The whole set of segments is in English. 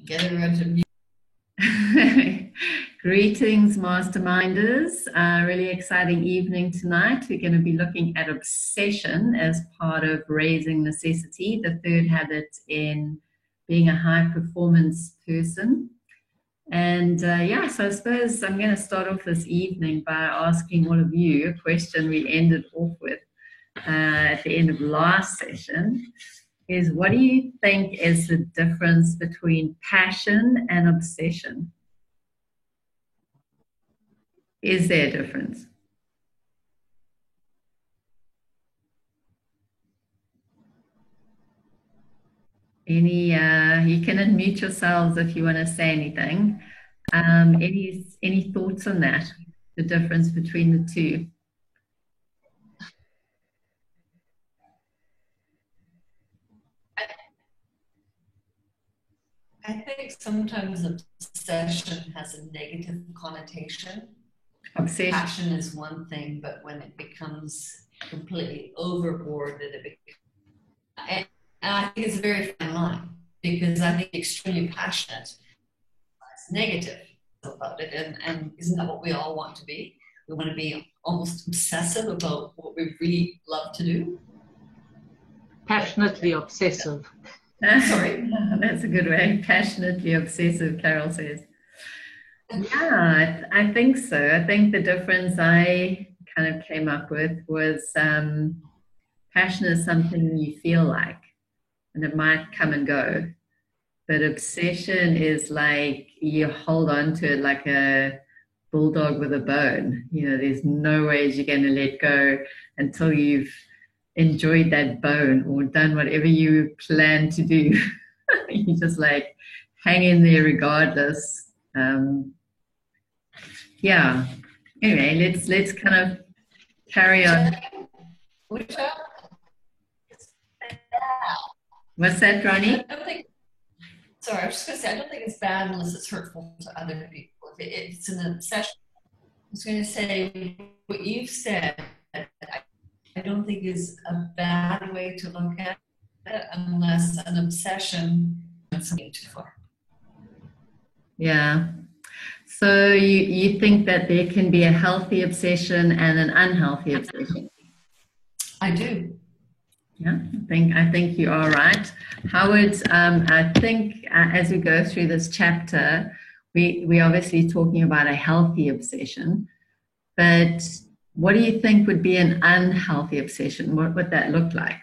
Get everyone to mute. Greetings, masterminders. Really exciting evening tonight. We're going to be looking at obsession as part of raising necessity, the third habit in being a high performance person. And so I suppose I'm going to start off this evening by asking all of you a question we ended off with at the end of last session. Is what do you think is the difference between passion and obsession? Is there a difference? You can unmute yourselves if you want to say anything. Any thoughts on that? The difference between the two? I think sometimes obsession has a negative connotation. Obsession. Passion is one thing, but when it becomes completely overboard, and I think it's a very fine line, because I think extremely passionate is negative about it, and isn't that what we all want to be? We want to be almost obsessive about what we really love to do. Passionately obsessive. Sorry. That's a good way. Passionately obsessive, Carol says. Yeah, I think so. I think the difference I kind of came up with was passion is something you feel like, and it might come and go. But obsession is like you hold on to it like a bulldog with a bone. There's no ways you're going to let go until you've enjoyed that bone or done whatever you plan to do. You just like hang in there regardless. Anyway, let's kind of carry on. What's that, Ronnie? I was just going to say, I don't think it's bad unless it's hurtful to other people. If it's an obsession, I was going to say what you've said, I don't think is a bad way to look at it unless an obsession is something too far. Yeah. So you think that there can be a healthy obsession and an unhealthy obsession? I do. Yeah, I think you are right. Howard, I think as we go through this chapter, we're obviously talking about a healthy obsession, but what do you think would be an unhealthy obsession? What would that look like?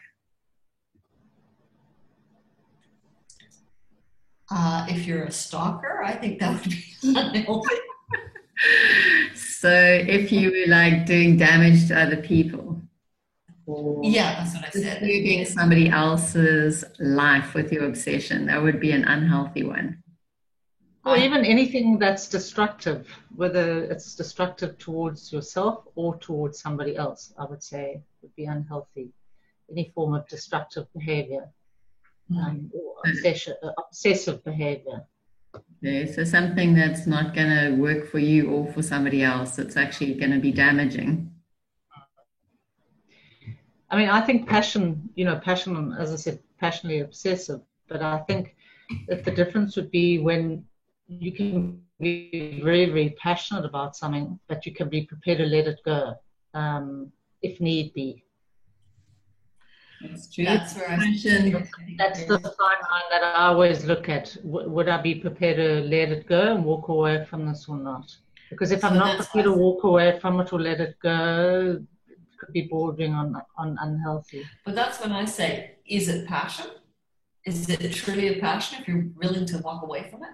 If you're a stalker, I think that would be unhealthy. So if you were like doing damage to other people? Yeah, that's what I said. Disturbing somebody else's life with your obsession, that would be an unhealthy one. Or even anything that's destructive, whether it's destructive towards yourself or towards somebody else, I would say would be unhealthy. Any form of destructive behavior or obsessive behavior. Okay, so something that's not going to work for you or for somebody else, it's actually going to be damaging. I mean, I think passion, as I said, passionately obsessive, but I think that the difference would be when you can be very, very passionate about something, but you can be prepared to let it go if need be. That's true. That's where That's the fine line that I always look at. Would I be prepared to let it go and walk away from this or not? Because if I'm not prepared to walk away from it or let it go, could be bordering on unhealthy. But that's when I say, is it passion? Is it truly a passion if you're willing to walk away from it?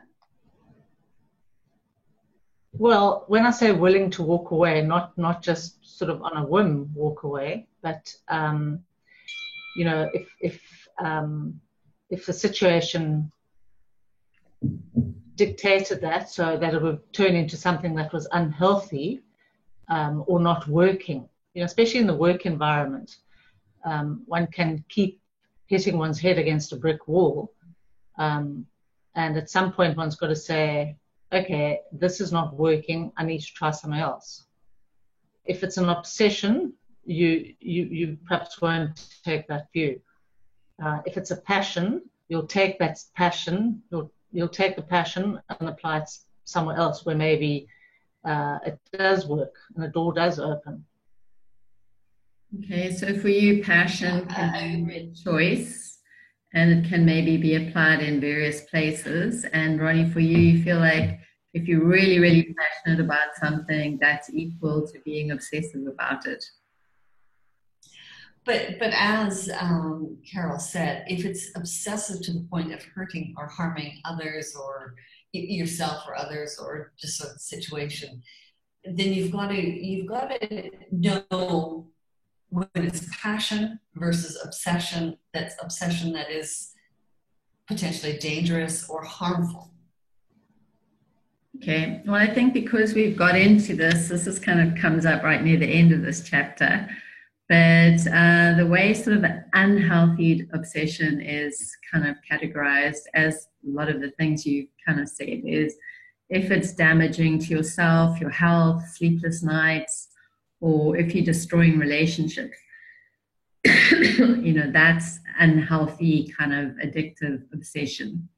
Well, when I say willing to walk away, not just sort of on a whim walk away, but if the situation dictated that, so that it would turn into something that was unhealthy or not working. Especially in the work environment, one can keep hitting one's head against a brick wall. And at some point, one's got to say, okay, this is not working. I need to try something else. If it's an obsession, you perhaps won't take that view. If it's a passion, you'll take that passion, you'll you'll take the passion and apply it somewhere else where maybe it does work and a door does open. Okay, so for you, passion can be a choice, and it can maybe be applied in various places. And Ronnie, for you, you feel like if you're really, really passionate about something, that's equal to being obsessive about it. But as Carol said, if it's obsessive to the point of hurting or harming others or yourself or others or just a situation, then you've got to know when it's passion versus obsession. That's obsession that is potentially dangerous or harmful. Okay, well, I think because we've got into this is kind of comes up right near the end of this chapter. But the way sort of an unhealthy obsession is kind of categorized, as a lot of the things you kind of said, is if it's damaging to yourself, your health, sleepless nights, or if you're destroying relationships, that's unhealthy kind of addictive obsession.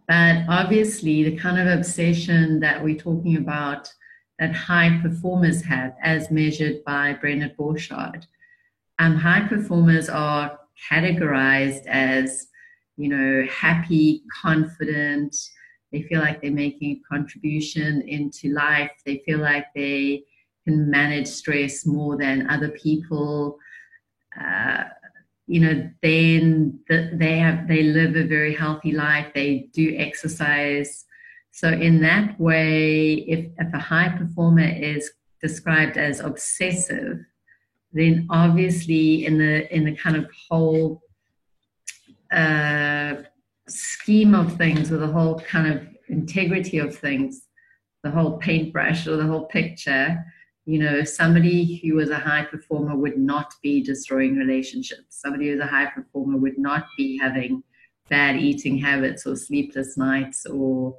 But obviously the kind of obsession that we're talking about that high performers have, as measured by Brendon Burchard. High performers are categorized as, happy, confident. They feel like they're making a contribution into life. They feel like they can manage stress more than other people. They live a very healthy life. They do exercise. So in that way, if a high performer is described as obsessive, then obviously in the kind of whole scheme of things, or the whole kind of integrity of things, the whole paintbrush or the whole picture, somebody who was a high performer would not be destroying relationships. Somebody who's a high performer would not be having bad eating habits or sleepless nights or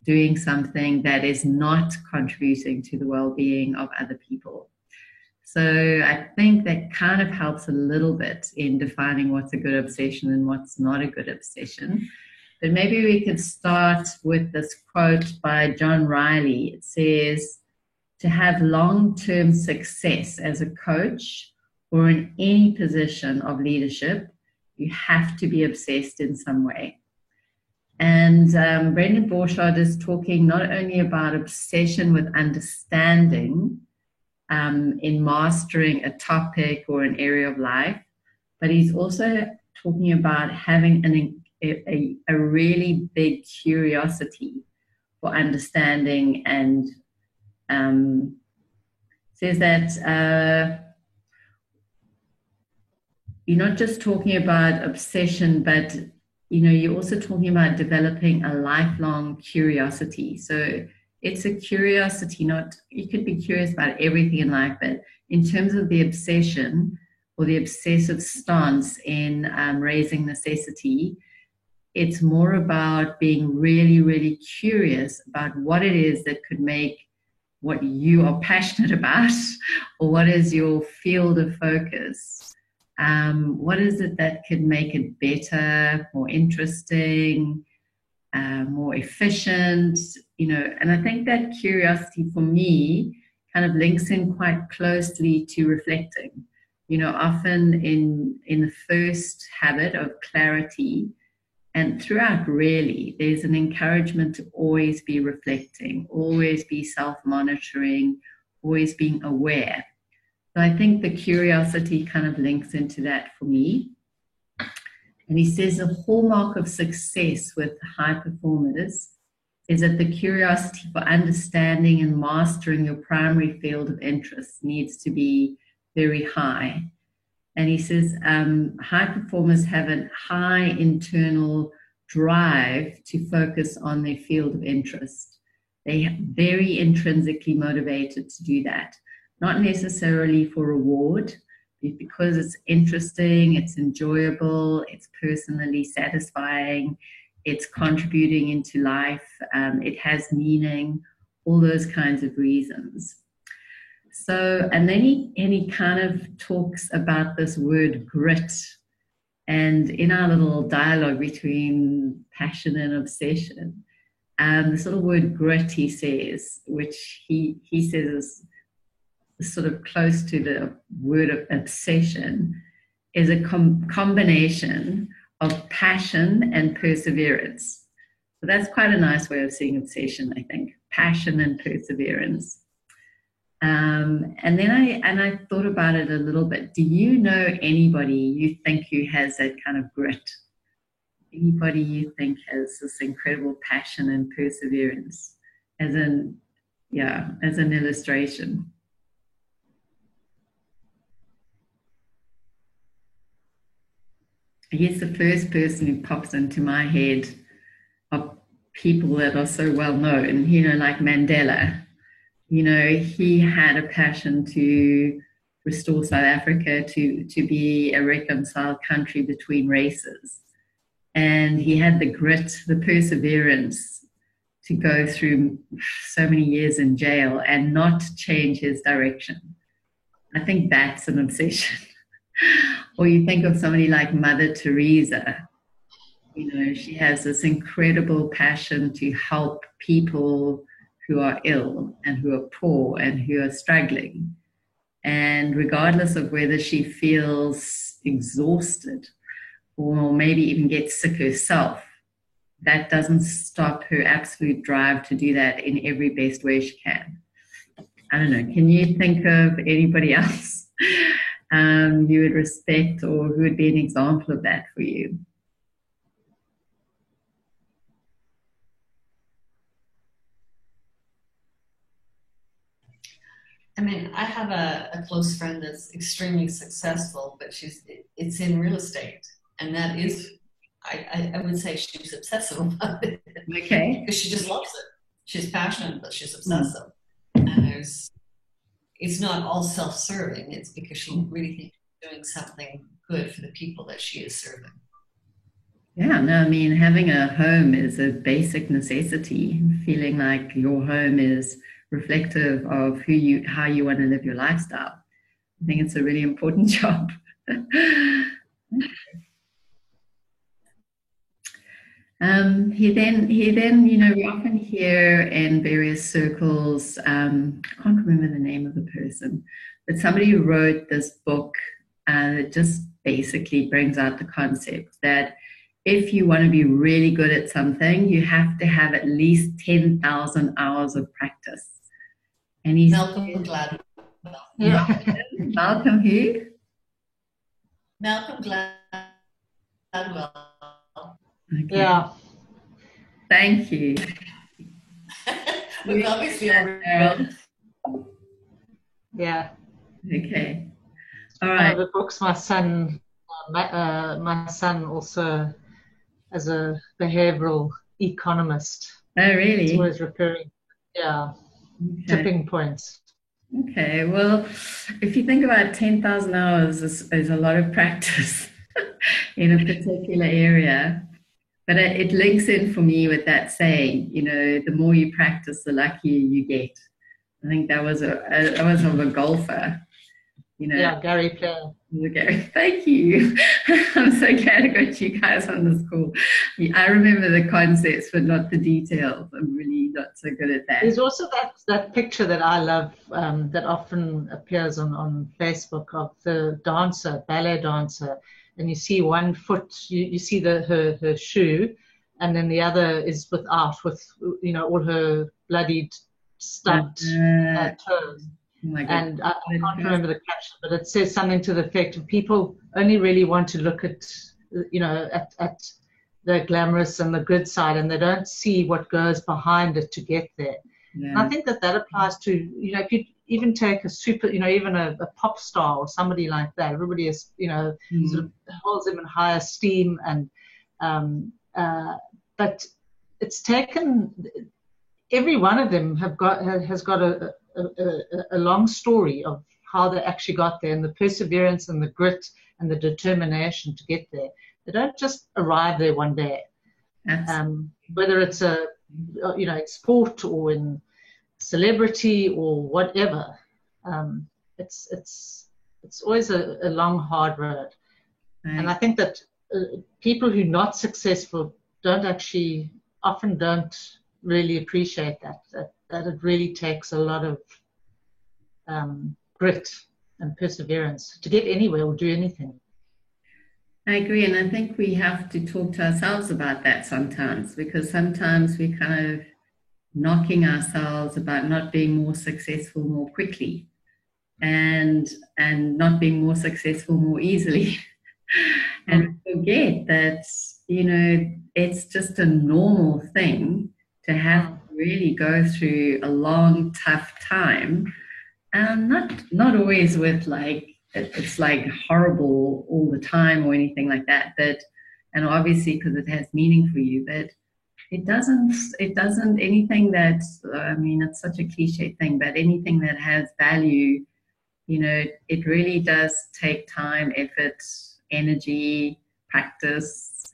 doing something that is not contributing to the well-being of other people. So I think that kind of helps a little bit in defining what's a good obsession and what's not a good obsession. But maybe we could start with this quote by John Riley. It says, "To have long-term success as a coach or in any position of leadership, you have to be obsessed in some way." And Brendon Burchard is talking not only about obsession with understanding in mastering a topic or an area of life, but he's also talking about having a really big curiosity for understanding, and says that you're not just talking about obsession, but you're also talking about developing a lifelong curiosity. So it's a curiosity, you could be curious about everything in life, but in terms of the obsession or the obsessive stance in raising necessity, it's more about being really, really curious about what it is that could make what you are passionate about, or what is your field of focus. What is it that could make it better, more interesting, more efficient, and I think that curiosity for me kind of links in quite closely to reflecting. Often in the first habit of clarity, and throughout really, there's an encouragement to always be reflecting, always be self-monitoring, always being aware. So I think the curiosity kind of links into that for me. And he says the hallmark of success with high performers is that the curiosity for understanding and mastering your primary field of interest needs to be very high. And he says high performers have a high internal drive to focus on their field of interest. They're very intrinsically motivated to do that. Not necessarily for reward, because it's interesting, it's enjoyable, it's personally satisfying, it's contributing into life, it has meaning, all those kinds of reasons. So, and then he kind of talks about this word grit, And in our little dialogue between passion and obsession, this little word grit, he says, which he says is sort of close to the word of obsession, is a combination of passion and perseverance. So that's quite a nice way of seeing obsession, I think. Passion and perseverance. And then I thought about it a little bit. Do you know anybody you think who has that kind of grit? Anybody you think has this incredible passion and perseverance as an illustration? I guess the first person who pops into my head are people that are so well known, like Mandela. He had a passion to restore South Africa to be a reconciled country between races. And he had the grit, the perseverance to go through so many years in jail and not change his direction. I think that's an obsession. Or you think of somebody like Mother Teresa. She has this incredible passion to help people who are ill and who are poor and who are struggling. And regardless of whether she feels exhausted or maybe even gets sick herself, that doesn't stop her absolute drive to do that in every best way she can. I don't know. Can you think of anybody else you would respect or who would be an example of that for you? I mean, I have a close friend that's extremely successful, but it's in real estate. And that is, I would say she's obsessive about it. Okay. Because she just loves it. She's passionate, but she's obsessive. And it's not all self-serving. It's because she really thinks she's doing something good for the people that she is serving. Yeah, no, I mean, having a home is a basic necessity. Feeling like your home is reflective of how you want to live your lifestyle. I think it's a really important job. He then, we often hear in various circles, I can't remember the name of the person, but somebody who wrote this book that just basically brings out the concept that if you want to be really good at something, you have to have at least 10,000 hours of practice. And he's Malcolm Gladwell. Malcolm who? Malcolm Gladwell. Okay. Yeah. Thank you. We've obviously already. Yeah. Okay. All One right. of the books my son also, as a behavioral economist, Oh, really? is always referring, tipping points. Okay. Well, if you think about 10,000 hours is a lot of practice in a particular area. But it links in for me with that saying, the more you practice, the luckier you get. I think that was of a golfer. Yeah, Gary Player. Okay, thank you. I'm so glad I got you guys on this call. I remember the concepts, but not the details. I'm really not so good at that. There's also that picture that I love that often appears on Facebook of the ballet dancer, and you see one foot, you see her shoe, and then the other is without, with all her bloodied, stubbed toes. Oh and I can't remember the caption, but it says something to the effect of people only really want to look at the glamorous and the good side, and they don't see what goes behind it to get there. Yeah. And I think that applies to, if you even take a super, even a pop star or somebody like that, everybody is, sort of holds them in high esteem, and but it's taken, every one of them has got a long story of how they actually got there, and the perseverance and the grit and the determination to get there. They don't just arrive there one day. Whether it's in sport or in celebrity or whatever, it's always a long, hard road. Right. And I think that people who are not successful often don't really appreciate that it really takes a lot of grit and perseverance to get anywhere or do anything. I agree, and I think we have to talk to ourselves about that sometimes, because sometimes we kind of knocking ourselves about not being more successful more quickly and not being more successful more easily. And forget that, it's just a normal thing to have to really go through a long, tough time. And not always with it's like horrible all the time or anything like that. And obviously because it has meaning for you, but it doesn't anything that, it's such a cliche thing, but anything that has value, it really does take time, effort, energy, practice.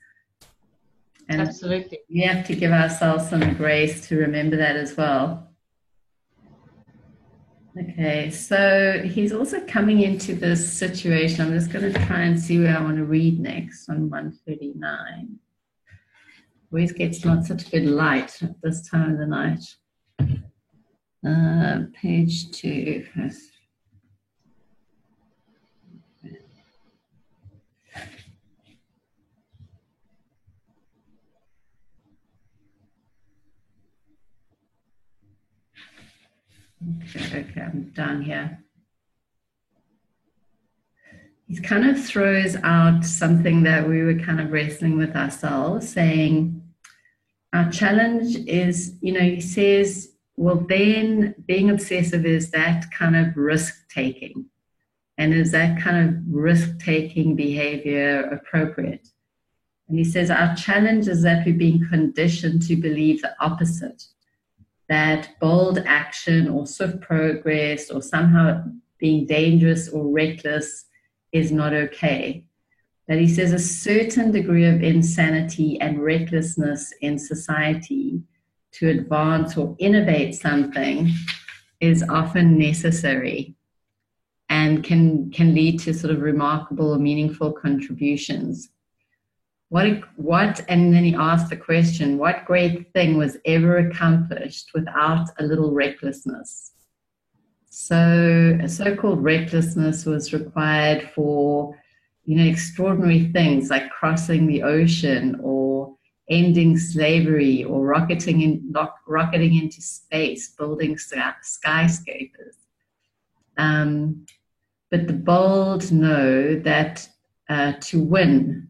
And absolutely, we have to give ourselves some grace to remember that as well. Okay, so he's also coming into this situation. I'm just going to try and see where I want to read next on 139. Always gets not such good light at this time of the night. Page 2 first. Okay, I'm down here. He kind of throws out something that we were kind of wrestling with ourselves, saying our challenge is, he says, well, then being obsessive is that kind of risk-taking. And is that kind of risk-taking behavior appropriate? And he says our challenge is that we've been conditioned to believe the opposite, that bold action or swift progress or somehow being dangerous or reckless is not okay. That he says a certain degree of insanity and recklessness in society to advance or innovate something is often necessary and can lead to sort of remarkable or meaningful contributions. And then he asked the question, what great thing was ever accomplished without a little recklessness? So a so-called recklessness was required for, extraordinary things like crossing the ocean or ending slavery or rocketing into space, building skyscrapers. But the bold know that to win,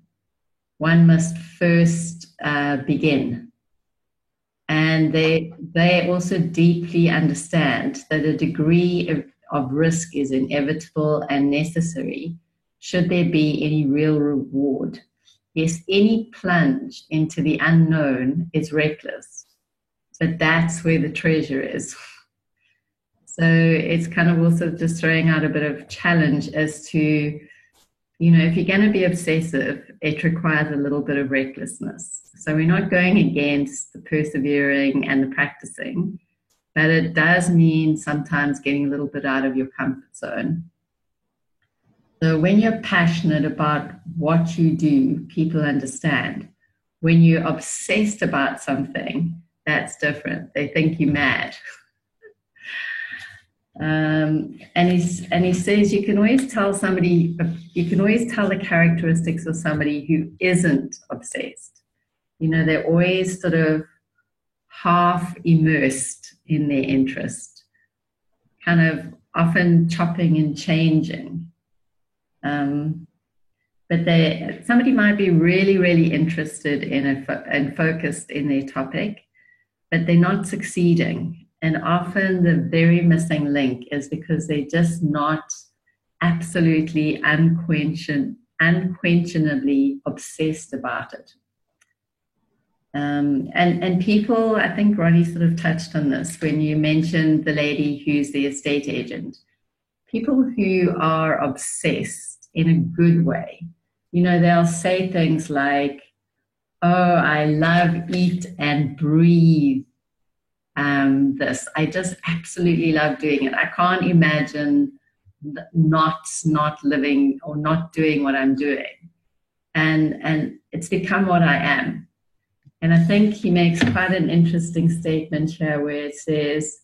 one must first begin. And they also deeply understand that a degree of risk is inevitable and necessary should there be any real reward. Yes, any plunge into the unknown is reckless, but that's where the treasure is. So it's kind of also just throwing out a bit of challenge as to, if you're going to be obsessive, it requires a little bit of recklessness. So we're not going against the persevering and the practicing, but it does mean sometimes getting a little bit out of your comfort zone. So when you're passionate about what you do, people understand. When you're obsessed about something, that's different. They think you're mad. And he says you can always tell the characteristics of somebody who isn't obsessed. They're always sort of half immersed in their interest, kind of often chopping and changing. But somebody might be really, really interested and focused in their topic, but they're not succeeding. And often the very missing link is because they're just not absolutely unquestionably obsessed about it. And people, I think Ronnie sort of touched on this when you mentioned the lady who's the estate agent. People who are obsessed in a good way, they'll say things like, oh, I love, eat, and breathe this. I just absolutely love doing it. I can't imagine not living or not doing what I'm doing. and it's become what I am. And I think he makes quite an interesting statement here where it says,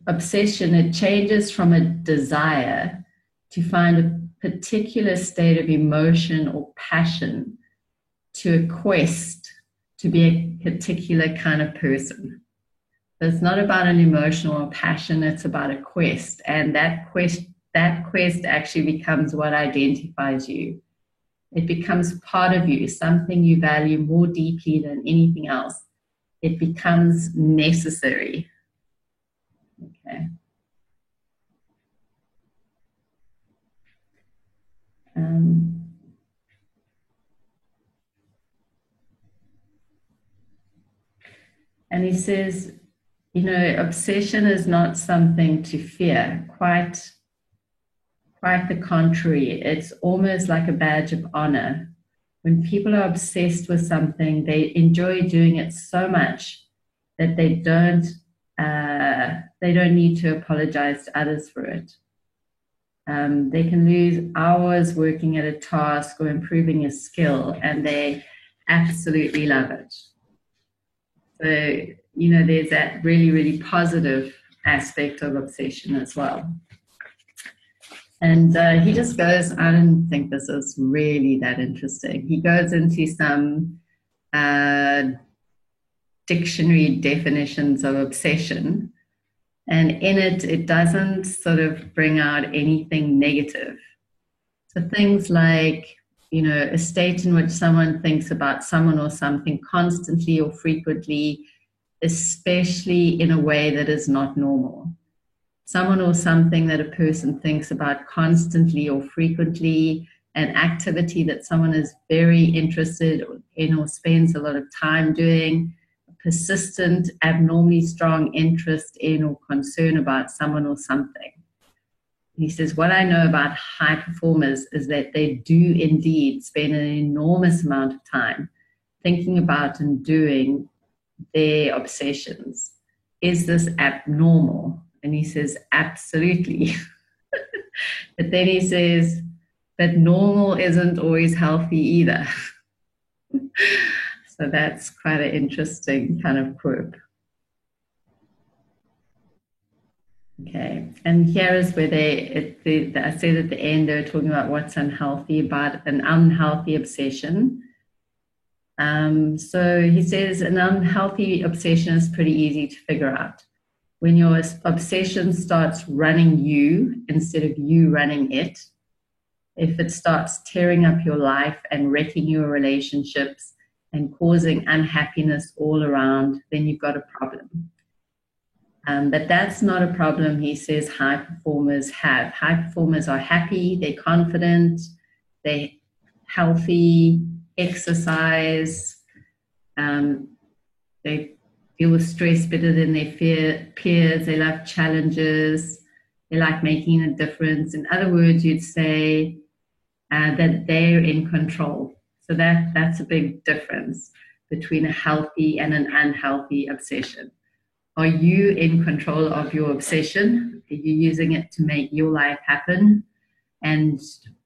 obsession, it changes from a desire to find a particular state of emotion or passion to a quest to be a particular kind of person. So it's not about an emotion or passion, it's about a quest. And that quest actually becomes what identifies you. It becomes part of you, something you value more deeply than anything else. It becomes necessary. Okay. And he says, obsession is not something to fear. Quite the contrary. It's almost like a badge of honor. When people are obsessed with something, they enjoy doing it so much that they don't need to apologize to others for it. They can lose hours working at a task or improving a skill, and they absolutely love it. So, there's that really, really positive aspect of obsession as well. And he just goes, I don't think this is really that interesting. He goes into some dictionary definitions of obsession. And in it, it doesn't sort of bring out anything negative. So things like, a state in which someone thinks about someone or something constantly or frequently, especially in a way that is not normal. Someone or something that a person thinks about constantly or frequently, an activity that someone is very interested in or spends a lot of time doing, persistent, abnormally strong interest in or concern about someone or something. He says, what I know about high performers is that they do indeed spend an enormous amount of time thinking about and doing their obsessions. Is this abnormal? And he says, absolutely. But then he says, but normal isn't always healthy either. So that's quite an interesting kind of quirk. Okay, and here is where I said at the end, they're talking about what's unhealthy about an unhealthy obsession. So he says an unhealthy obsession is pretty easy to figure out. When your obsession starts running you instead of you running it, if it starts tearing up your life and wrecking your relationships and causing unhappiness all around, then you've got a problem. But that's not a problem, he says, high performers have. High performers are happy, they're confident, they're healthy, exercise, they deal with stress better than their peers, they love challenges, they like making a difference. In other words, you'd say that they're in control. So that's a big difference between a healthy and an unhealthy obsession. Are you in control of your obsession? Are you using it to make your life happen and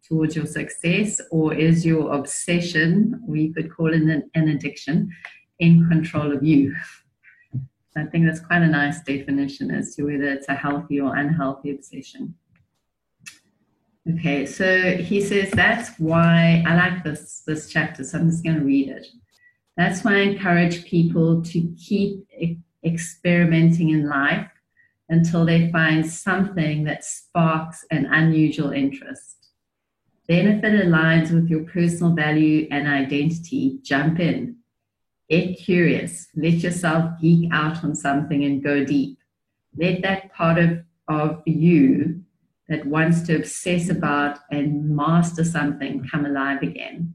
towards your success? Or is your obsession, or you could call it an addiction, in control of you? I think that's quite a nice definition as to whether it's a healthy or unhealthy obsession. Okay, so he says that's why I like this chapter, so I'm just going to read it. That's why I encourage people to keep experimenting in life until they find something that sparks an unusual interest. Then if it aligns with your personal value and identity, jump in. Get curious. Let yourself geek out on something and go deep. Let that part of you that wants to obsess about and master something come alive again.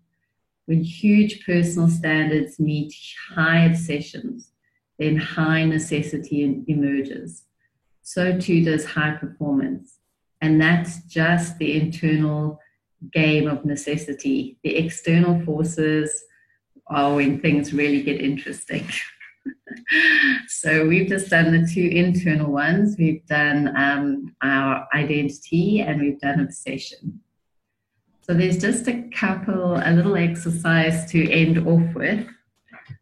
When huge personal standards meet high obsessions, then high necessity emerges. So too does high performance. And that's just the internal game of necessity. The external forces are when things really get interesting. So we've just done the two internal ones. We've done our identity and we've done obsession. So there's just a little exercise to end off with.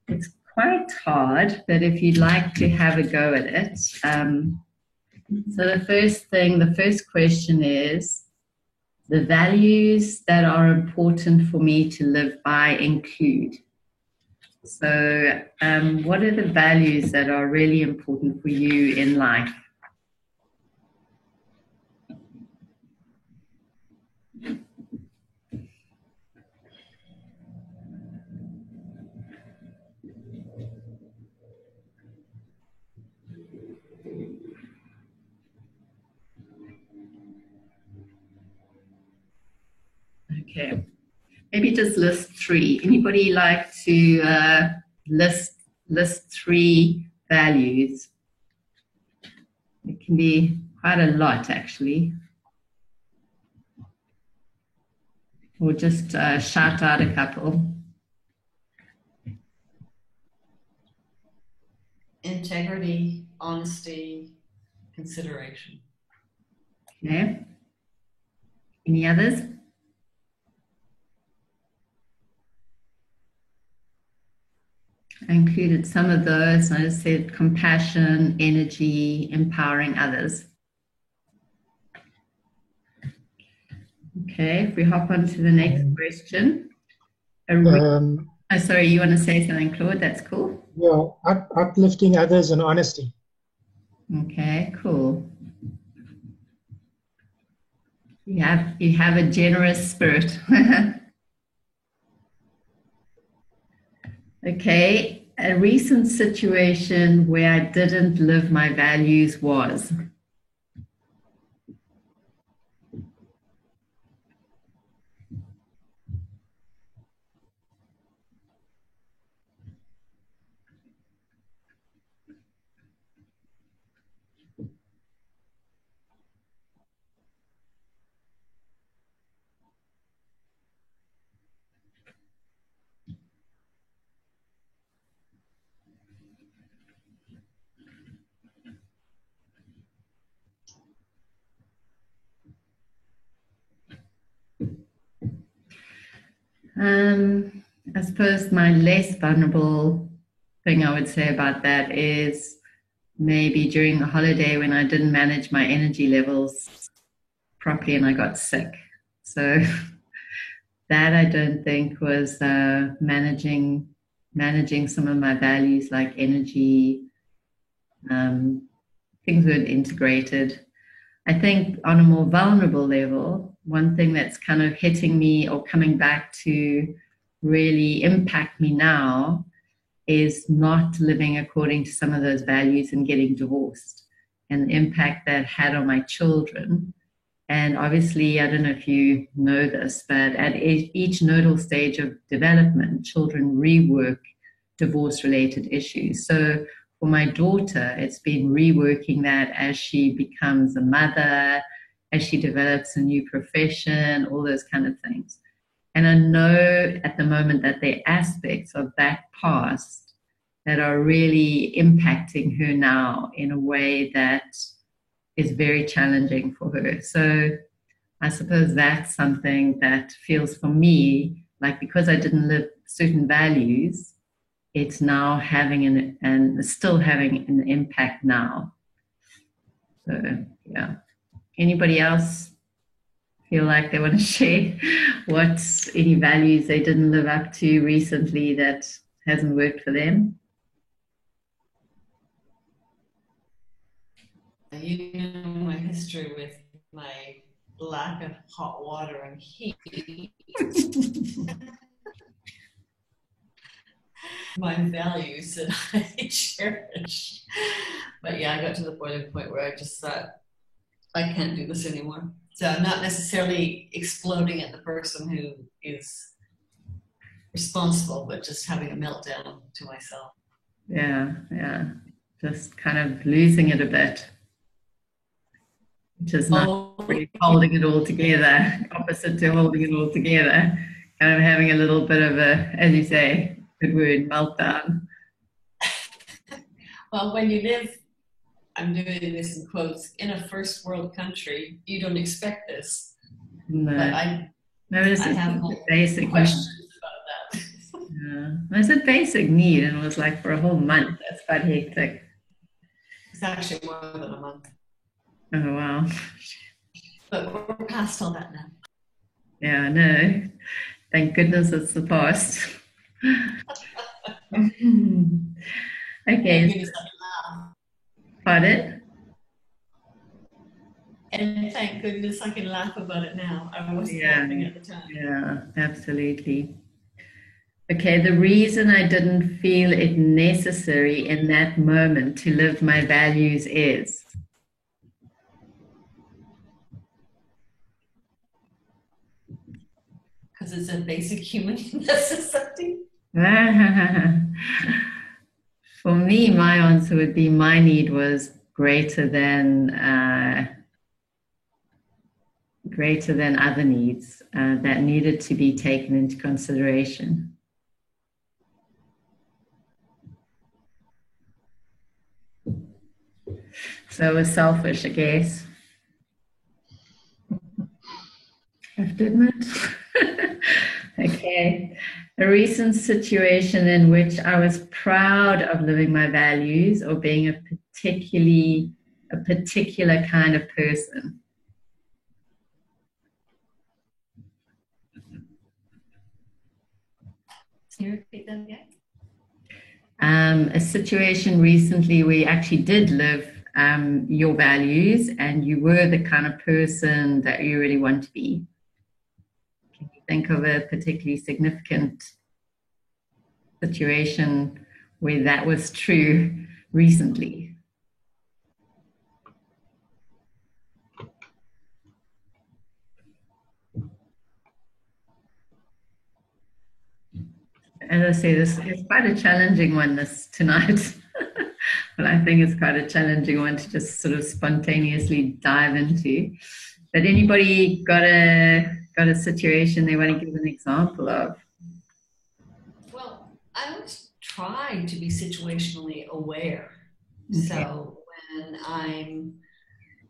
It's quite hard, but if you'd like to have a go at it. So the first question is, the values that are important for me to live by include. So what are the values that are really important for you in life? Okay, maybe just list three. Anybody like to list three values? It can be quite a lot, actually. Or just shout out a couple. Integrity, honesty, consideration. Okay. Any others? I included some of those. I just said compassion, energy, empowering others. Okay, if we hop on to the next question. Sorry, you want to say something, Claude? That's cool. Yeah, uplifting others and honesty. Okay, cool. You have a generous spirit. Okay, a recent situation where I didn't live my values was. I suppose my less vulnerable thing I would say about that is maybe during the holiday when I didn't manage my energy levels properly and I got sick. So that I don't think was managing some of my values like energy. Things weren't integrated. I think on a more vulnerable level, one thing that's kind of hitting me or coming back to really impact me now is not living according to some of those values and getting divorced and the impact that had on my children. And obviously, I don't know if you know this, but at each nodal stage of development, children rework divorce-related issues. So for my daughter, it's been reworking that as she becomes a mother, as she develops a new profession, all those kind of things. And I know at the moment that there are aspects of that past that are really impacting her now in a way that is very challenging for her. So I suppose that's something that feels for me like because I didn't live certain values, it's now having still having an impact now. So yeah. Anybody else feel like they want to share any values they didn't live up to recently that hasn't worked for them? You know my history with my lack of hot water and heat. My values that I cherish. But yeah, I got to the boiling point where I just thought, I can't do this anymore. So I'm not necessarily exploding at the person who is responsible, but just having a meltdown to myself. Yeah. Just kind of losing it a bit. Which is not really holding it all together, opposite to holding it all together. Kind of having a little bit of a, as you say, good word, meltdown. Well, when you live, I'm doing this in quotes, in a first world country, you don't expect this. No. But No, it's I just have a my basic need. questions about that. Yeah. It's a basic need, and it was like for a whole month. That's quite hectic. It's actually more than a month, Oh wow. but we're past all that now. Yeah, no. Thank goodness it's the past. Thank Okay, goodness I can laugh. pardon? And thank goodness I can laugh about it now. I wasn't Yeah, laughing at the time. yeah, absolutely. Okay, the reason I didn't feel it necessary in that moment to live my values is. Because it's a basic human necessity. For me, my answer would be my need was greater than other needs that needed to be taken into consideration. So it was selfish, I guess. I have to admit. Okay. A recent situation in which I was proud of living my values or being a particular kind of person. Can you repeat that again? A situation recently where you actually did live your values and you were the kind of person that you really want to be. Can you think of a particularly significant situation where that was true recently? As I say, this is quite a challenging one tonight. But I think it's quite a challenging one to just sort of spontaneously dive into. But anybody got a situation they want to give an example of? Well, I always try to be situationally aware. Okay. So when I'm,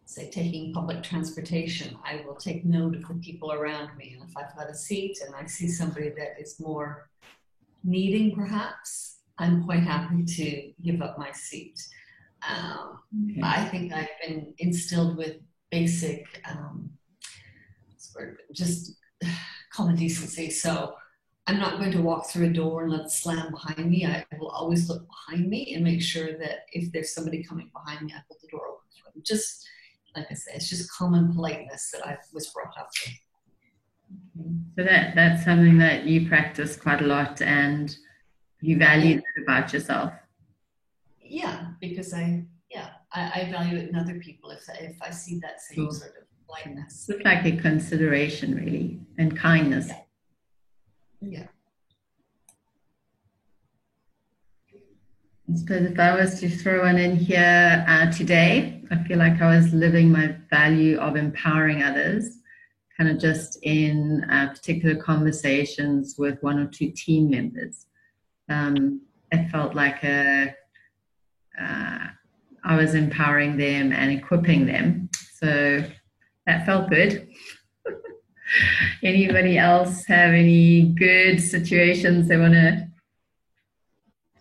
say, taking public transportation, I will take note of the people around me. And if I've got a seat and I see somebody that is more needing, perhaps, I'm quite happy to give up my seat. Okay. I think I've been instilled with basic, just common decency. So I'm not going to walk through a door and let it slam behind me. I will always look behind me and make sure that if there's somebody coming behind me, I hold the door open for them. Just like I say, it's just common politeness that I was brought up with. So that's something that you practice quite a lot and you value that about yourself. Yeah, because I value it in other people if I see that same sort of politeness. It's like a consideration, really, and kindness. Yeah. I suppose if I was to throw one in here today, I feel like I was living my value of empowering others, kind of just in particular conversations with one or two team members. It felt like I was empowering them and equipping them. So that felt good. Anybody else have any good situations they want to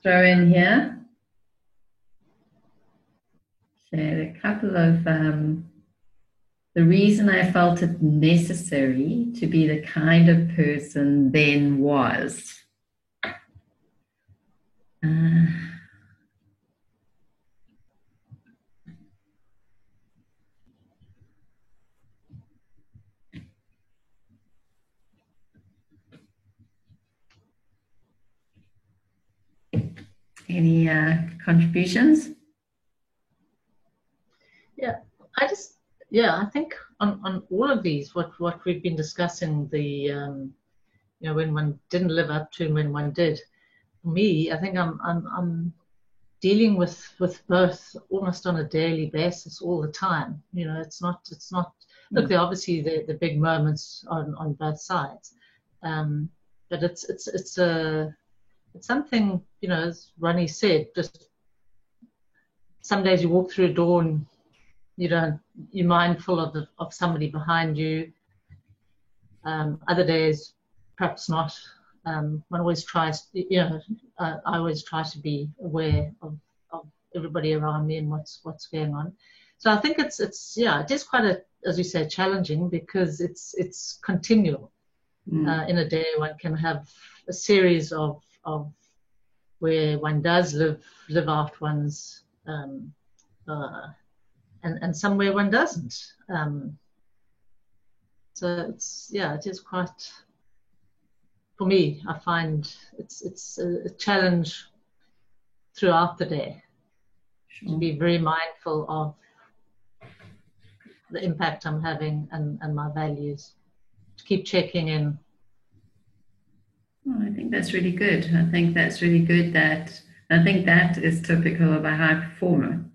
throw in here? Shared a couple of the reason I felt it necessary to be the kind of person then was. Any contributions? I think on all of these, what we've been discussing, when one didn't live up to and when one did. For me, I think I'm dealing with both almost on a daily basis all the time. It's not. Look, there are obviously the big moments on both sides, but it's something, as Ronnie said, just some days you walk through a door and you're mindful of somebody behind you. Other days, perhaps not. One always tries, I always try to be aware of everybody around me and what's going on. So I think it is quite as you say, challenging because it's continual. In a day, one can have a series of where one does live out one's and somewhere one doesn't. So it is quite. For me, I find it's a challenge throughout the day to be very mindful of the impact I'm having and my values. To keep checking in. Oh, I think that's really good. I think that's really good. I think that is typical of a high performer.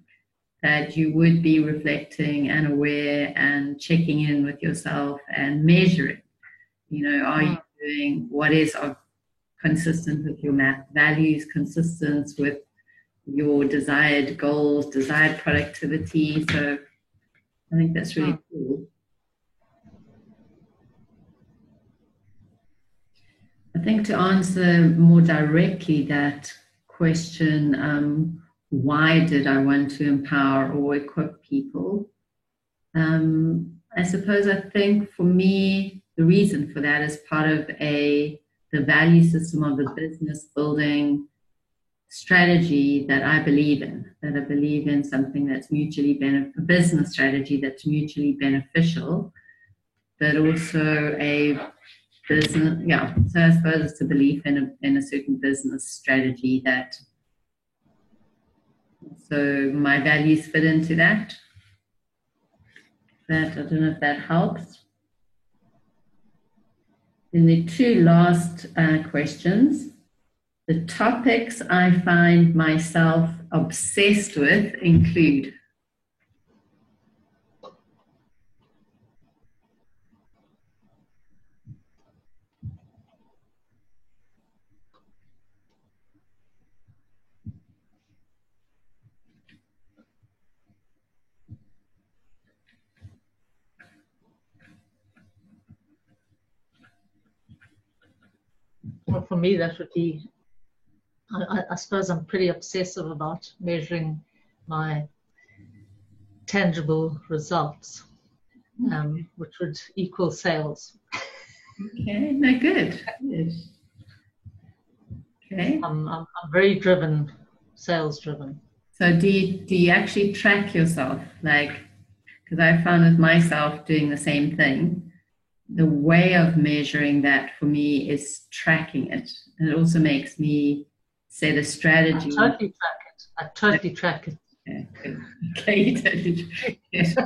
That you would be reflecting and aware and checking in with yourself and measuring. Are you doing what is consistent with your values, consistent with your desired goals, desired productivity? So I think that's really cool. I think to answer more directly that question, why did I want to empower or equip people? I suppose I think for me, the reason for that is part of the value system of the business building strategy that I believe in, something that's mutually a business strategy that's mutually beneficial, but also a business, so I suppose it's a belief in a certain business strategy so my values fit into that. I don't know if that helps. Then the two last questions. The topics I find myself obsessed with include. Well, for me, that would be, I suppose I'm pretty obsessive about measuring my tangible results, which would equal sales. Okay, no, good. Okay. I'm very driven, sales driven. So do you actually track yourself? Because I found with myself doing the same thing. The way of measuring that for me is tracking it. And it also makes me set a strategy. I totally track it. Okay, you totally track it.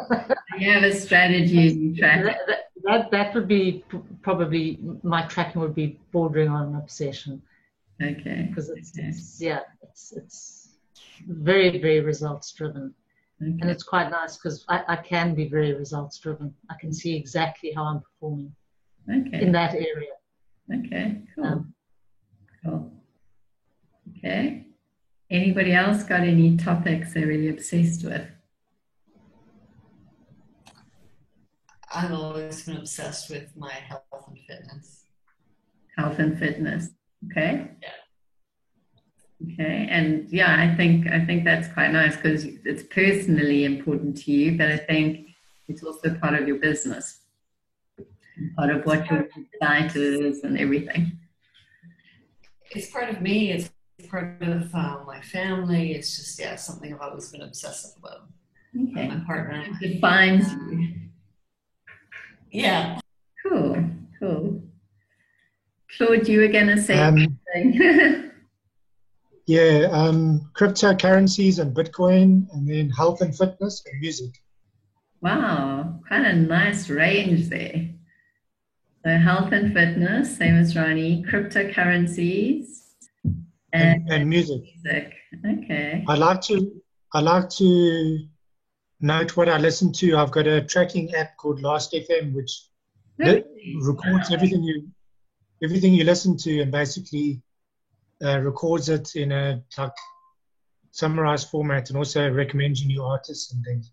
You have a strategy and you track it. That would be probably, my tracking would be bordering on an obsession. Okay. Because it's very, very results driven. Okay. And it's quite nice because I can be very results driven. I can see exactly how I'm performing in that area. Okay, cool. Cool. Okay. Anybody else got any topics they're really obsessed with? I've always been obsessed with my health and fitness. Health and fitness. Okay. Yeah. Okay, and I think that's quite nice because it's personally important to you, but I think it's also part of your business, part of what your diet is and everything. It's part of me. It's part of my family. It's just something I've always been obsessive about. Okay, my partner it defines you. Yeah. Cool. Claude, you were going to say something. Cryptocurrencies and Bitcoin, and then health and fitness and music. Wow, quite a nice range there. So health and fitness, same as Ronnie, cryptocurrencies and music. Okay. I like to note what I listen to. I've got a tracking app called Last.fm, which records everything you listen to and basically records it in a summarized format, and also recommends you new artists and things.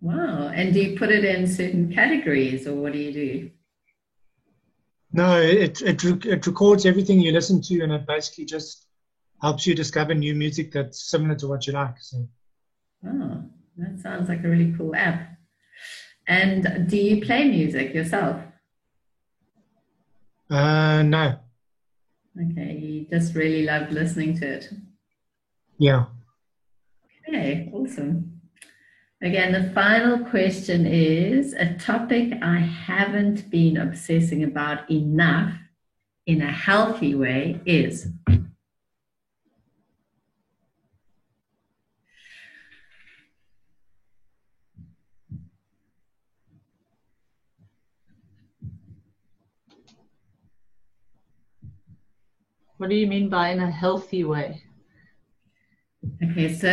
Wow. And do you put it in certain categories, or what do you do? No, it records everything you listen to, and it basically just helps you discover new music that's similar to what you like. So, Oh, that sounds like a really cool app. And do you play music yourself? no, Okay, you just really love listening to it. yeah. Okay, awesome. Again, the final question is a topic I haven't been obsessing about enough in a healthy way is. What do you mean by in a healthy way? Okay, so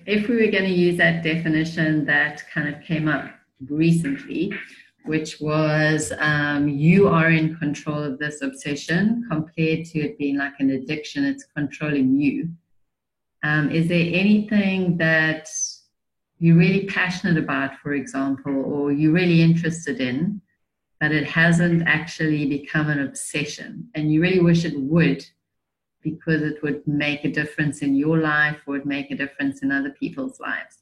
if we were going to use that definition that kind of came up recently, which was you are in control of this obsession compared to it being like an addiction, it's controlling you. Is there anything that you're really passionate about, for example, or you're really interested in, but it hasn't actually become an obsession and you really wish it would because it would make a difference in your life or would make a difference in other people's lives?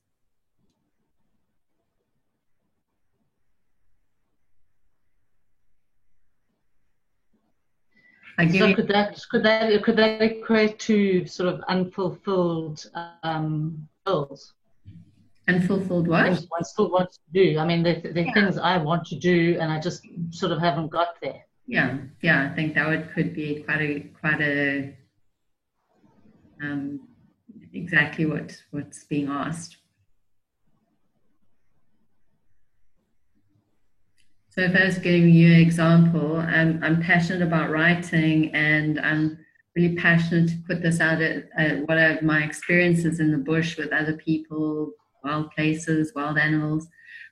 So could that equate to sort of unfulfilled goals? Unfulfilled what? Things one still wants to do. I mean, they're things I want to do, and I just sort of haven't got there. Yeah, I think that could be quite a exactly what's being asked. So if I was giving you an example, I'm passionate about writing, and I'm really passionate to put this out at what are my experiences in the bush with other people, wild places, wild animals.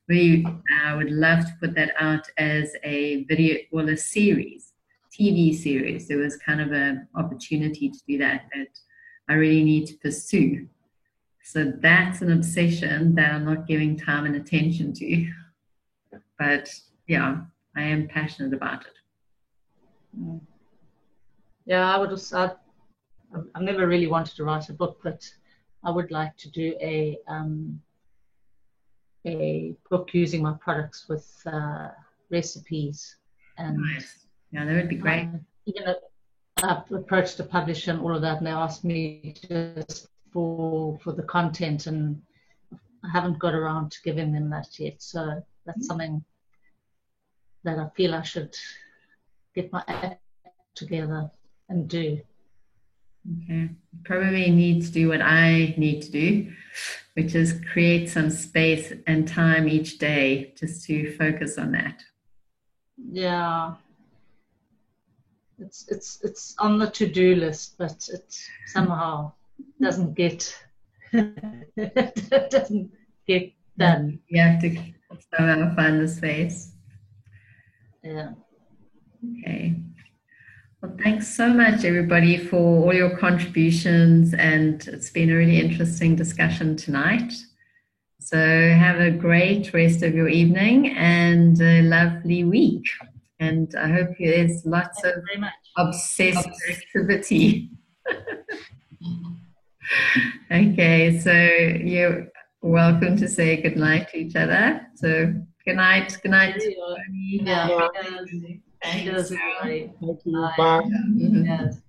Really, I would love to put that out as a video, well, a series, TV series. There was kind of an opportunity to do that I really need to pursue. So that's an obsession that I'm not giving time and attention to. But yeah, I am passionate about it. Yeah, I've never really wanted to write a book, but I would like to do a book using my products with recipes. And nice. Yeah, that would be great. Even I've approached a publisher and all of that, and they asked me just for the content, and I haven't got around to giving them that yet. So that's something that I feel I should get my act together and do. Okay. Probably need to do what I need to do, which is create some space and time each day just to focus on that. Yeah. It's on the to-do list, but it somehow doesn't get it doesn't get done. You have to somehow find the space. Yeah. Okay. Well, thanks so much, everybody, for all your contributions, and it's been a really interesting discussion tonight. So have a great rest of your evening and a lovely week. And I hope there's lots of obsessive activity. Okay, so you're welcome to say good night to each other. So good night. Good night. Yeah. Thanks. Thank you. Bye. Yes.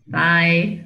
Bye.